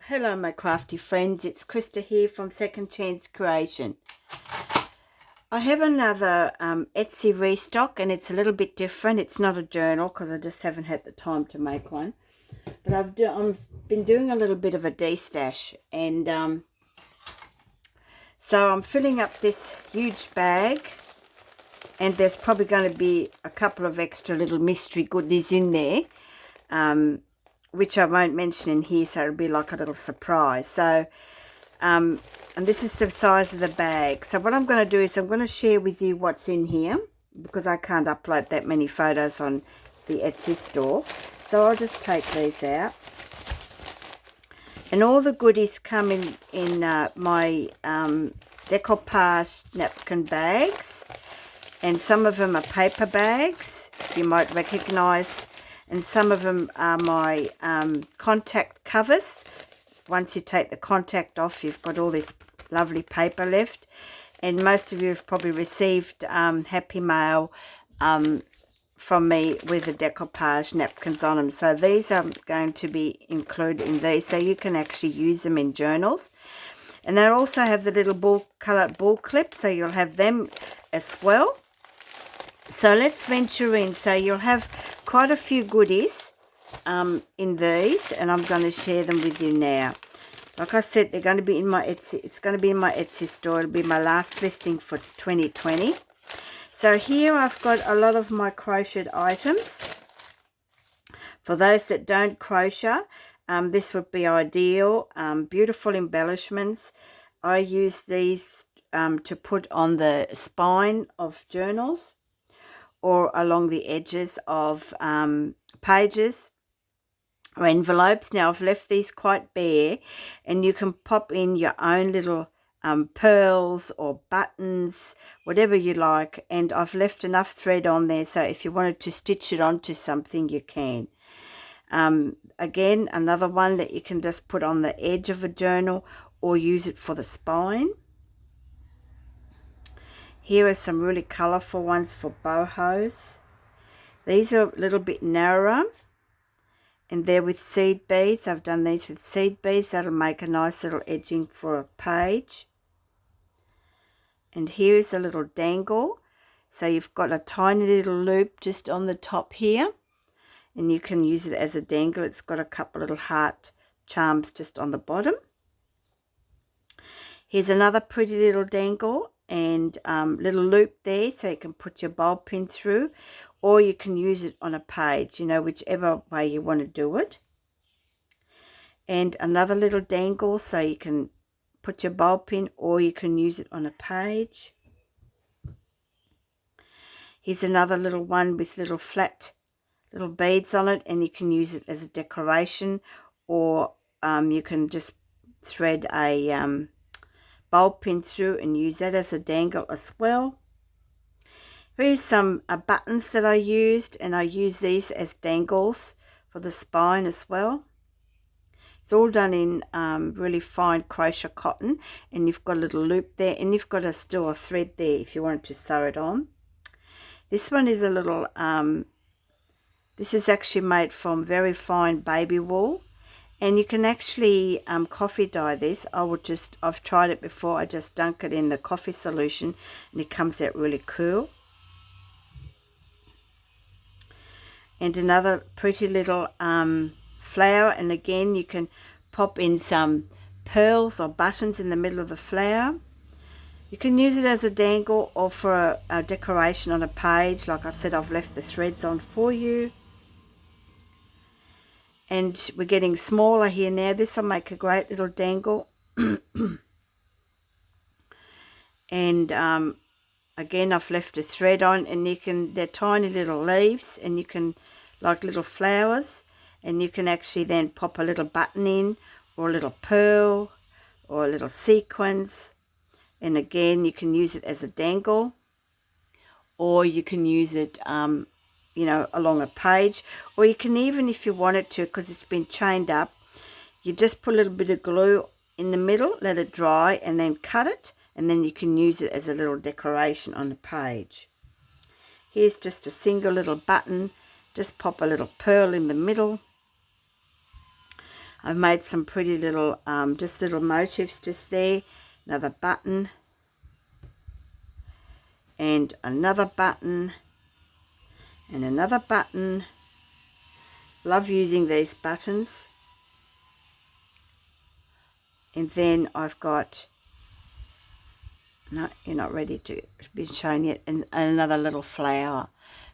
Hello my crafty friends, it's Krista here from Second Chance Creation. I have another Etsy restock and it's a little bit different. It's not a journal because I just haven't had the time to make one. But I've been doing a little bit of a de-stash and so I'm filling up this huge bag and there's probably going to be a couple of extra little mystery goodies in there. Which I won't mention in here, so it'll be like a little surprise. So, and this is the size of the bag. So what I'm going to do is I'm going to share with you what's in here, because I can't upload that many photos on the Etsy store. So I'll just take these out. And all the goodies come in my Decoupage napkin bags. And some of them are paper bags, you might recognise. And some of them are my contact covers. Once you take the contact off, you've got all this lovely paper left. And most of you have probably received happy mail from me with the decoupage napkins on them. So these are going to be included in these, so you can actually use them in journals. And they also have the little coloured ball clips, so you'll have them as well. So let's venture in. So you'll have quite a few goodies in these, and I'm going to share them with you now. Like I said, they're going to be in my Etsy. It's going to be in my Etsy store. It'll be my last listing for 2020. So here I've got a lot of my crocheted items. For those that don't crochet, this would be ideal. Beautiful embellishments. I use these to put on the spine of journals, or along the edges of pages or envelopes. Now I've left these quite bare, and you can pop in your own little pearls or buttons, whatever you like, and I've left enough thread on there so if you wanted to stitch it onto something you can. Again, another one that you can just put on the edge of a journal or use it for the spine. Here are some really colourful ones for bohos. These are a little bit narrower, and they're with seed beads. I've done these with seed beads. That'll make a nice little edging for a page. And here is a little dangle. So you've got a tiny little loop just on the top here, and you can use it as a dangle. It's got a couple little heart charms just on the bottom. Here's another pretty little dangle and little loop there, so you can put your bulb pin through, or you can use it on a page, you know, whichever way you want to do it. And another little dangle, so you can put your bulb pin or you can use it on a page. Here's another little one with little flat little beads on it, and you can use it as a decoration, or you can just thread a bulb pin through and use that as a dangle as well. Here's some buttons that I used, and I use these as dangles for the spine as well. It's all done in really fine crochet cotton, and you've got a little loop there, and you've got still a thread there if you wanted to sew it on. This one is a little this is actually made from very fine baby wool, and you can actually coffee dye this. I've tried it before. I just dunk it in the coffee solution and it comes out really cool. And another pretty little flower, and again you can pop in some pearls or buttons in the middle of the flower. You can use it as a dangle or for a decoration on a page. Like I said, I've left the threads on for you. And we're getting smaller here now. This will make a great little dangle. And again, I've left a thread on, and they're tiny little leaves, and you can, like little flowers, and you can actually then pop a little button in, or a little pearl, or a little sequins. And again, you can use it as a dangle, or you can use it you know, along a page, or you can even, if you wanted to, because it's been chained up, you just put a little bit of glue in the middle, let it dry, and then cut it, and then you can use it as a little decoration on the page. Here's just a single little button, just pop a little pearl in the middle. I've made some pretty little, just little motifs just there. Another button. And another button. And another button. Love using these buttons. And then I've got, no, you're not ready to be shown yet, and another little flower.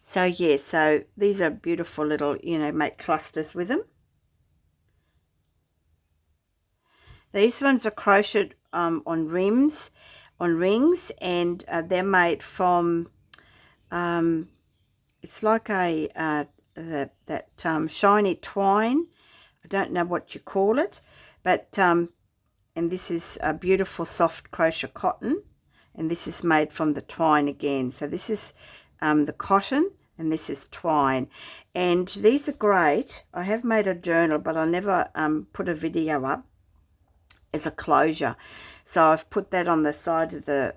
So yeah, so these are beautiful little, you know, make clusters with them. These ones are crocheted on rings, and they're made from, it's like a that shiny twine. I don't know what you call it, but and this is a beautiful soft crochet cotton, and this is made from the twine again. So this is the cotton, and this is twine, and these are great. I have made a journal, but I never put a video up as a closure, so I've put that on the side of the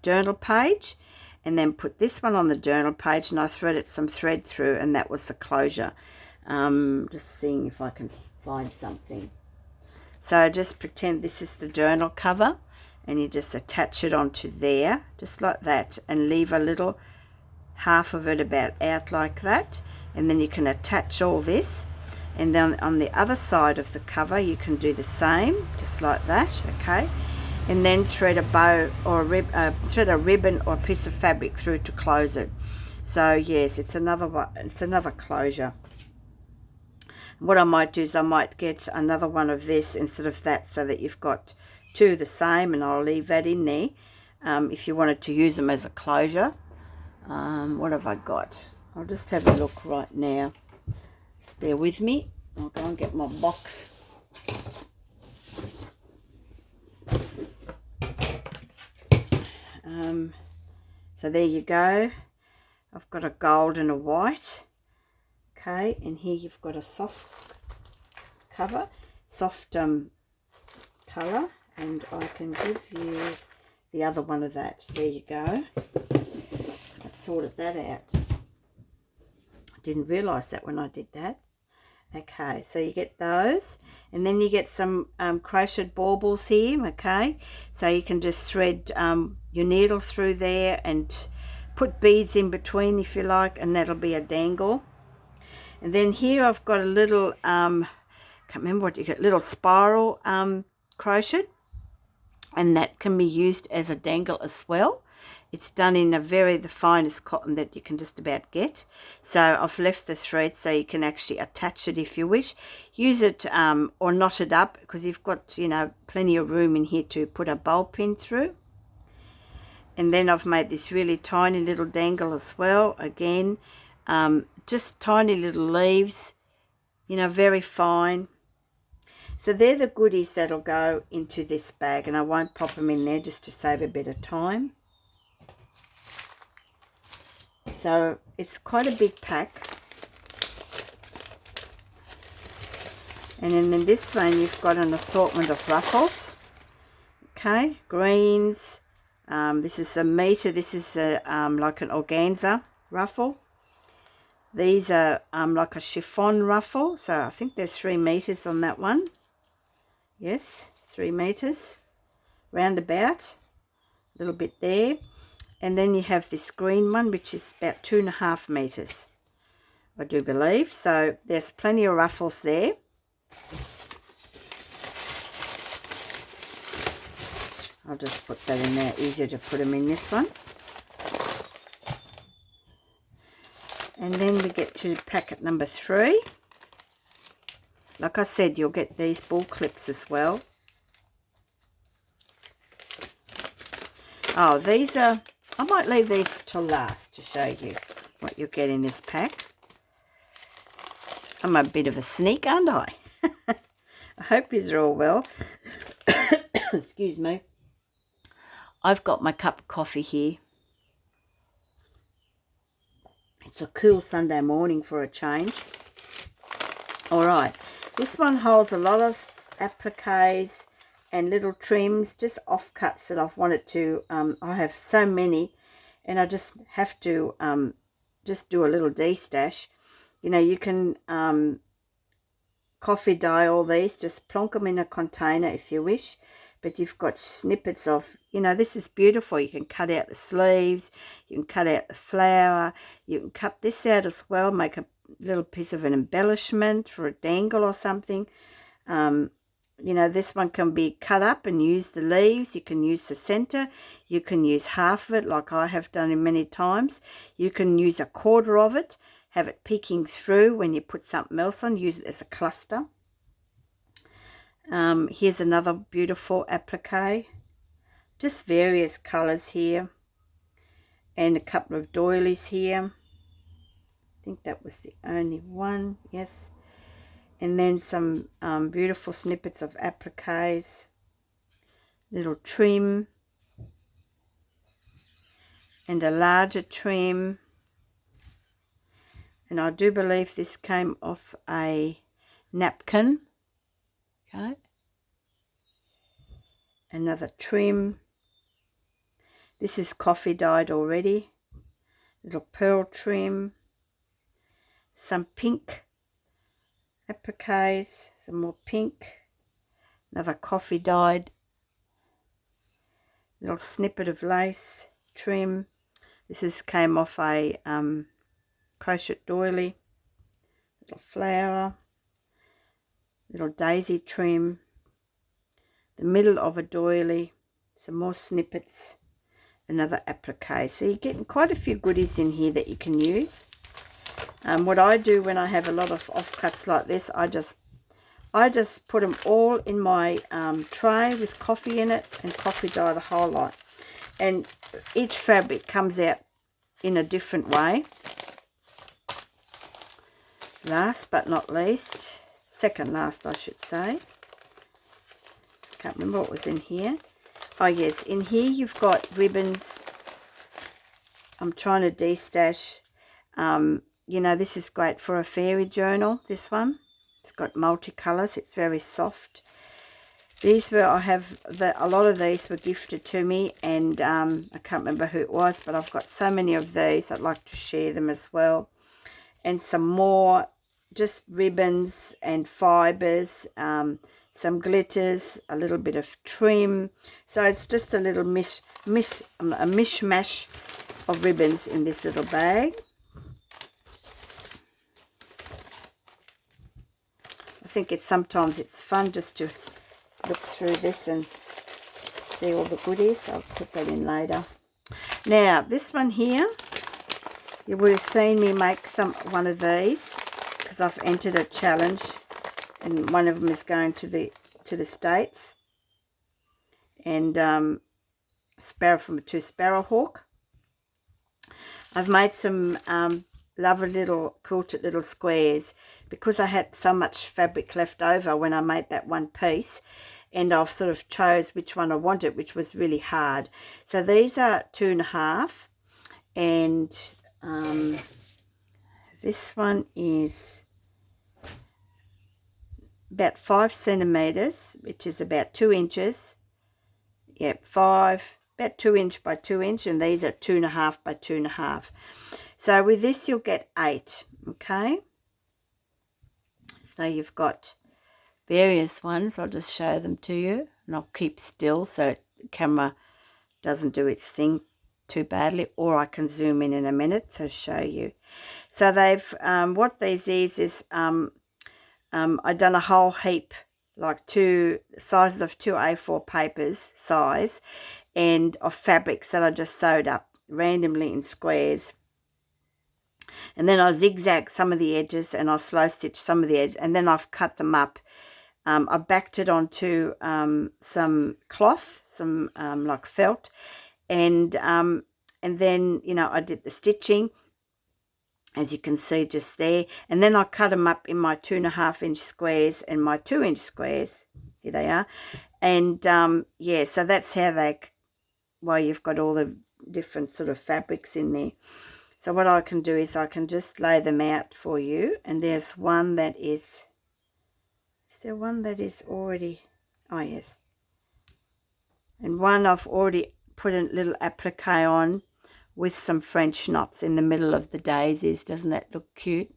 journal page, and then put this one on the journal page, and I threaded some thread through, and that was the closure. Just seeing if I can find something. So just pretend this is the journal cover, and you just attach it onto there, just like that, and leave a little half of it about out like that, and then you can attach all this, and then on the other side of the cover you can do the same, just like that, okay, and then thread a bow or thread a ribbon or a piece of fabric through to close it. So yes, it's another one, it's another closure. What I might do is I might get another one of this instead of that, so that you've got two of the same, and I'll leave that in there if you wanted to use them as a closure. What have I got? I'll just have a look right now. Just bear with me. I'll go and get my box. So there you go. I've got a gold and a white. Okay, and here you've got a soft cover, soft colour, and I can give you the other one of that. There you go. I've sorted that out. I didn't realise that when I did that. Okay, so you get those, and then you get some crocheted baubles here, okay, so you can just thread your needle through there and put beads in between if you like, and that'll be a dangle. And then here I've got a little, can't remember what you get, little spiral crochet, and that can be used as a dangle as well. It's done in the finest cotton that you can just about get. So I've left the thread so you can actually attach it if you wish. Use it or knot it up, because you've got, you know, plenty of room in here to put a bowl pin through. And then I've made this really tiny little dangle as well. Again, just tiny little leaves, you know, very fine. So they're the goodies that'll go into this bag, and I won't pop them in there just to save a bit of time. So it's quite a big pack. And then in this one you've got an assortment of ruffles. Okay, greens. This is a meter. This is a, like an organza ruffle. These are like a chiffon ruffle. So I think there's 3 meters on that one. Yes, 3 meters. Roundabout. A little bit there. And then you have this green one, which is about 2.5 meters, I do believe. So there's plenty of ruffles there. I'll just put that in there, easier to put them in this one. And then we get to packet number 3. Like I said, you'll get these ball clips as well. Oh, these are, I might leave these till last to show you what you'll get in this pack. I'm a bit of a sneak, aren't I? I hope you're all well. Excuse me. I've got my cup of coffee here. It's a cool Sunday morning for a change. Alright, this one holds a lot of appliques and little trims, just offcuts that I've wanted to, I have so many, and I just have to just do a little de-stash. You know, you can coffee dye all these, just plonk them in a container if you wish. But you've got snippets of, you know, this is beautiful. You can cut out the sleeves, you can cut out the flower, you can cut this out as well, make a little piece of an embellishment for a dangle or something. You know, this one can be cut up and use the leaves. You can use the center. You can use half of it like I have done it many times. You can use a quarter of it, have it peeking through when you put something else on, use it as a cluster. Here's another beautiful applique. Just various colors here. And a couple of doilies here. I think that was the only one, yes. And then some beautiful snippets of appliques, little trim, and a larger trim. And I do believe this came off a napkin. Okay. Another trim. This is coffee dyed already. Little pearl trim. Some pink appliques, some more pink, another coffee dyed, little snippet of lace trim. This came off a crochet doily, little flower, little daisy trim, the middle of a doily, some more snippets, another applique. So you're getting quite a few goodies in here that you can use. What I do when I have a lot of offcuts like this, I just put them all in my tray with coffee in it and coffee dye the whole lot. And each fabric comes out in a different way. Last but not least, second last I should say. Can't remember what was in here. Oh yes, in here you've got ribbons. I'm trying to destash. You know, this is great for a fairy journal, this one. It's got multicolours. It's very soft. These were, a lot of these were gifted to me, and I can't remember who it was, but I've got so many of these. I'd like to share them as well. And some more just ribbons and fibres, some glitters, a little bit of trim. So it's just a little a mishmash of ribbons in this little bag. I think sometimes it's fun just to look through this and see all the goodies. I'll put that in later. Now this one here, you would have seen me make one of these because I've entered a challenge, and one of them is going to the States. And to Sparrowhawk. I've made some lovely little quilted little squares because I had so much fabric left over when I made that one piece, and I've sort of chose which one I wanted, which was really hard. So these are 2.5, and this one is about 5 centimeters, which is about 2 inches. Yep, about 2 inch by 2 inch, and these are 2.5 by 2.5. So with this you'll get 8. Okay, so you've got various ones. I'll just show them to you, and I'll keep still so the camera doesn't do its thing too badly, or I can zoom in a minute to show you. So they've what these is I done a whole heap, like 2 sizes of 2 A4 papers size, and of fabrics that I just sewed up randomly in squares. And then I zigzag some of the edges, and I slow stitch some of the edges, and then I've cut them up. I backed it onto some cloth, some like felt, and then, you know, I did the stitching, as you can see just there, and then I cut them up in my 2.5 inch squares and my 2 inch squares. Here they are. And yeah, so that's how you've got all the different sort of fabrics in there. So what I can do is I can just lay them out for you. And there's one that is there one that is already, oh yes, and one I've already put a little applique on with some French knots in the middle of the daisies. Doesn't that look cute?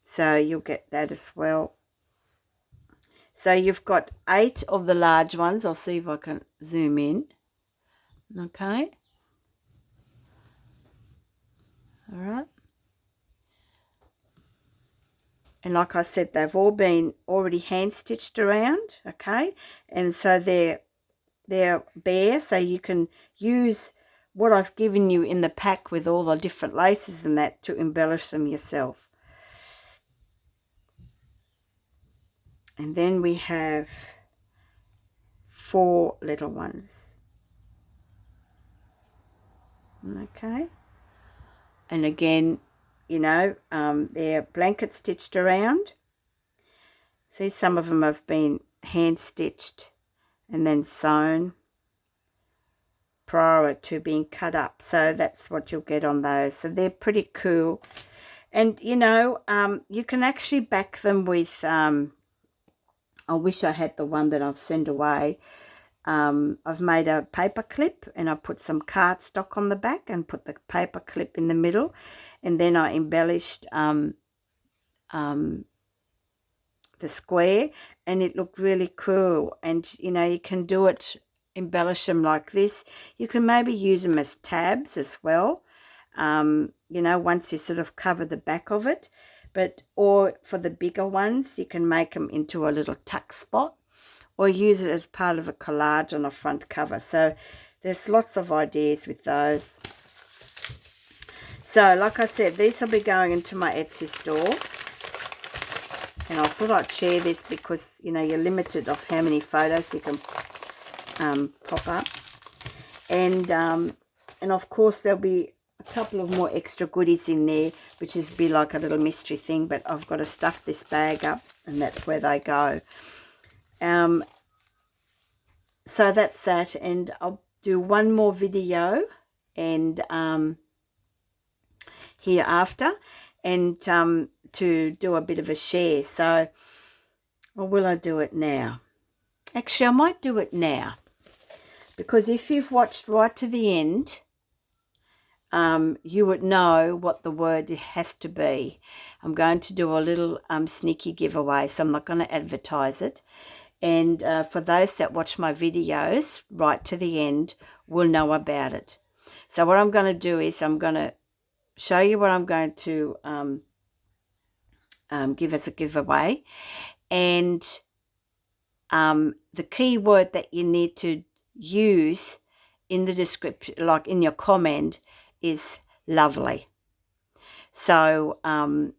So you'll get that as well. So you've got 8 of the large ones. I'll see if I can zoom in. Okay. All right. And like I said, they've all been already hand stitched around. Okay. And so they're bare, so you can use what I've given you in the pack with all the different laces and that to embellish them yourself. And then we have 4 little ones. Okay. And again, you know, they're blanket stitched around. See, some of them have been hand stitched and then sewn prior to being cut up. So that's what you'll get on those. So they're pretty cool. And, you know, you can actually back them with, I wish I had the one that I've sent away. I've made a paper clip and I put some cardstock on the back and put the paper clip in the middle. And then I embellished the square, and it looked really cool. And, you know, you can do it, embellish them like this. You can maybe use them as tabs as well, you know, once you sort of cover the back of it. But, or for the bigger ones, you can make them into a little tuck spot or use it as part of a collage on a front cover. So there's lots of ideas with those. So like I said, these will be going into my Etsy store. And I thought I'd share this because, you know, you're limited of how many photos you can pop up. And of course, there'll be a couple of more extra goodies in there, which is be like a little mystery thing. But I've got to stuff this bag up, and that's where they go. So that's that. And I'll do one more video and hereafter. And to do a bit of a share. So, or will I do it now? Actually, I might do it now, because if you've watched right to the end, you would know what the word has to be. I'm going to do a little sneaky giveaway, so I'm not going to advertise it. And for those that watch my videos right to the end will know about it. So what I'm going to do is I'm going to show you what I'm going to give as a giveaway, and the key word that you need to use in the description, like in your comment, is lovely. So and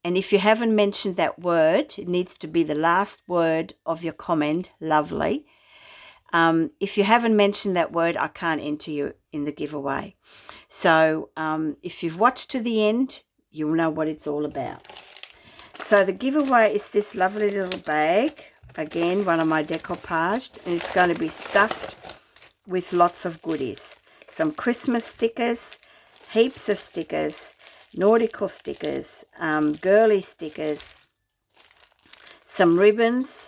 if you haven't mentioned that word, it needs to be the last word of your comment, lovely. If you haven't mentioned that word, I can't enter you in the giveaway. So if you've watched to the end, you'll know what it's all about. So the giveaway is this lovely little bag. Again, one of my decoupage, and it's going to be stuffed with lots of goodies. Some Christmas stickers, heaps of stickers, nautical stickers, girly stickers, some ribbons,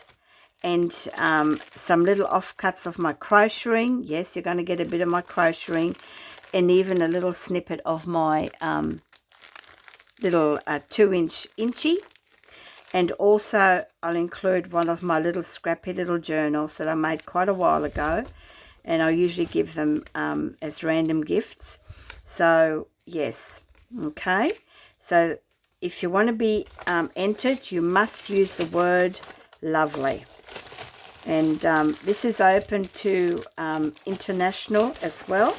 and some little offcuts of my crocheting. Yes, you're going to get a bit of my crocheting, and even a little snippet of my little 2-inch inchy. And also I'll include one of my little scrappy little journals that I made quite a while ago, and I usually give them as random gifts. So yes, okay. So if you want to be entered, you must use the word lovely. And this is open to international as well,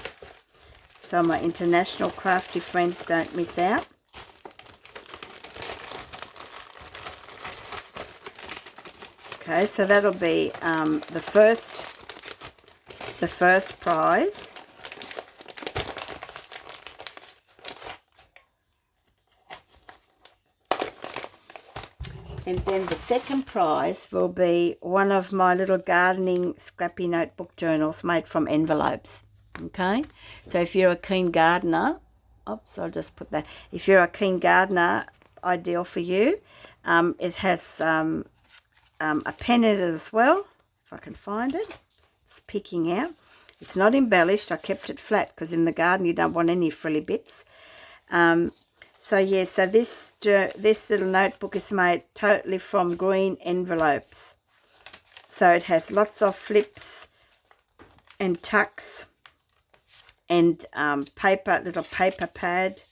so my international crafty friends don't miss out. Okay, so that'll be the first prize. And then the second prize will be one of my little gardening scrappy notebook journals made from envelopes. Okay, so if you're a keen gardener, oops, I'll just put that. If you're a keen gardener, ideal for you. It has a pen in it as well, if I can find it. It's peeking out. It's not embellished. I kept it flat because in the garden you don't want any frilly bits. So yeah, so this little notebook is made totally from green envelopes. So it has lots of flips and tucks and little paper pad.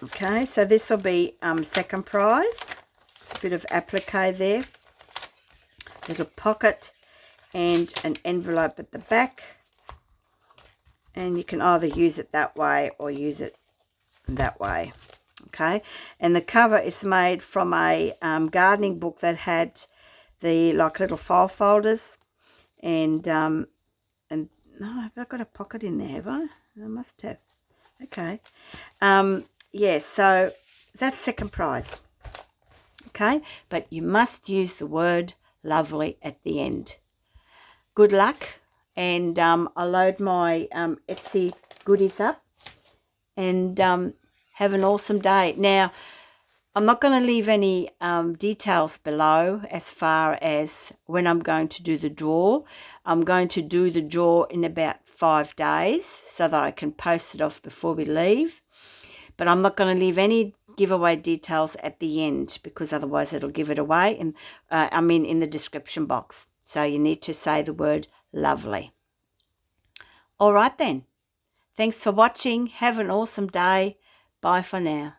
Okay, so this will be second prize. A bit of applique there. Little pocket and an envelope at the back. And you can either use it that way or use it that way. Okay, and the cover is made from a gardening book that had the little file folders. And no, have I got a pocket in there, have I? I must have. Okay. Yes, so that's second prize. Okay, but you must use the word lovely at the end. Good luck, and I'll load my Etsy goodies up, and have an awesome day. Now, I'm not going to leave any details below as far as when I'm going to do the draw. I'm going to do the draw in about 5 days so that I can post it off before we leave. But I'm not going to leave any giveaway details at the end, because otherwise it'll give it away. And in the description box. So you need to say the word lovely. All right then. Thanks for watching. Have an awesome day. Bye for now.